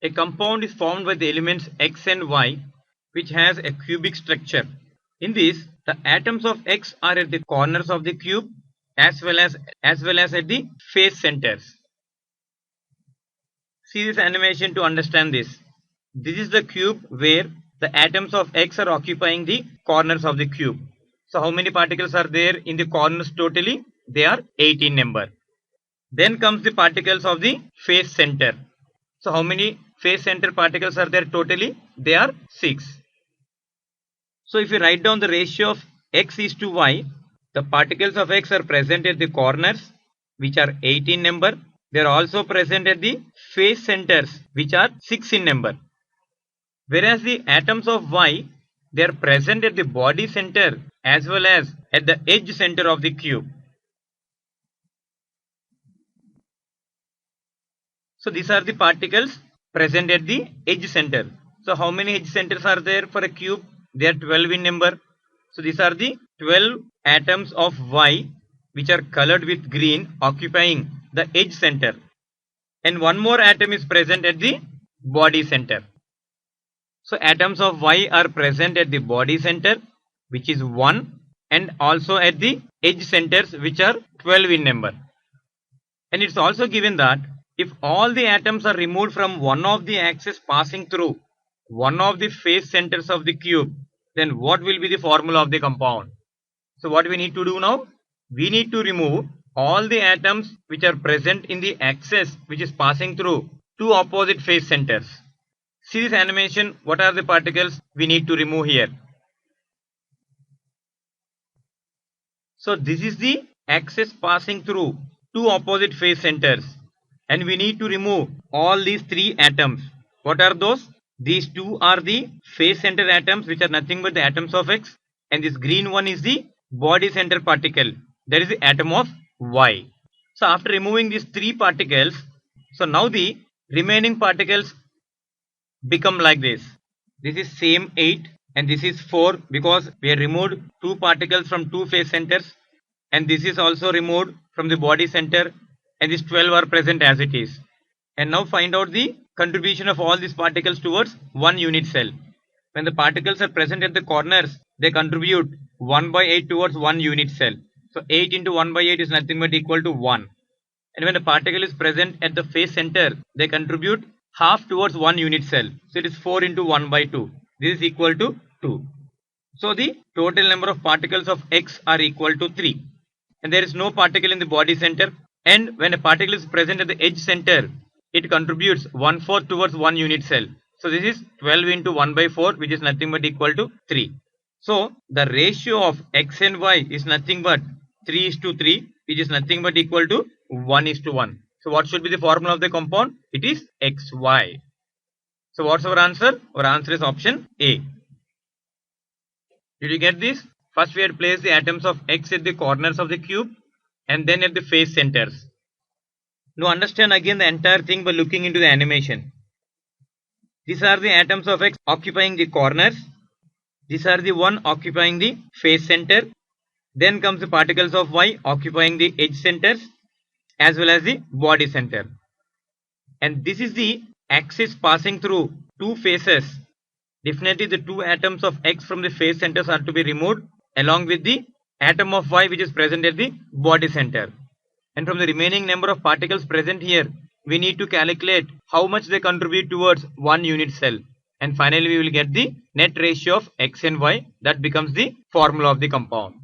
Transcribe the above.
A compound is formed by the elements X and Y which has a cubic structure. In this, the atoms of X are at the corners of the cube as well as at the face centers. See this animation to understand this. This is the cube where the atoms of X are occupying the corners of the cube. So how many particles are there in the corners totally? They are 18 number. Then comes the particles of the face center. So how many face center particles are there totally? They are 6. So if you write down the ratio of X is to Y, the particles of X are present at the corners which are 18 number. They are also present at the face centers which are 6 in number. Whereas the atoms of Y, they are present at the body center as well as at the edge center of the cube. So these are the particles present at the edge center. So how many edge centers are there for a cube? They are 12 in number. So these are the 12 atoms of Y which are colored with green occupying the edge center. And one more atom is present at the body center. So atoms of Y are present at the body center which is 1 and also at the edge centers which are 12 in number. And it's also given that if all the atoms are removed from one of the axes passing through one of the face centers of the cube, then what will be the formula of the compound? So what we need to do now? We need to remove all the atoms which are present in the axis which is passing through two opposite face centers. See this animation, what are the particles we need to remove here? So this is the axis passing through two opposite face centers and we need to remove all these 3 atoms. What are those? These 2 are the face center atoms which are nothing but the atoms of X, and this green one is the body center particle, that is the atom of Y. So after removing these 3 particles, so now the remaining particles become like this. This is same 8 and this is 4 because we have removed 2 particles from 2 face centers, and this is also removed from the body center, and these 12 are present as it is. And now find out the contribution of all these particles towards one unit cell. When the particles are present at the corners, they contribute 1 by 8 towards one unit cell. So 8 into 1 by 8 is nothing but equal to 1. And when the particle is present at the face center, they contribute half towards one unit cell. So it is 4 into 1 by 2. This is equal to 2. So the total number of particles of X are equal to 3. And there is no particle in the body center. And when a particle is present at the edge center, it contributes 1/4 towards one unit cell. So this is 12 into 1 by 4, which is nothing but equal to 3. So the ratio of X and Y is nothing but 3:3, which is nothing but equal to 1:1. So what should be the formula of the compound? It is XY. So what's our answer? Our answer is option A. Did you get this? First we had placed the atoms of X at the corners of the cube and then at the face centers. Now understand again the entire thing by looking into the animation. These are the atoms of X occupying the corners. These are the one occupying the face center. Then comes the particles of Y occupying the edge centers as well as the body center. And this is the axis passing through two faces. Definitely the 2 atoms of X from the face centers are to be removed along with the atom of Y which is present at the body center. And from the remaining number of particles present here, we need to calculate how much they contribute towards one unit cell. And finally we will get the net ratio of X and Y. That becomes the formula of the compound.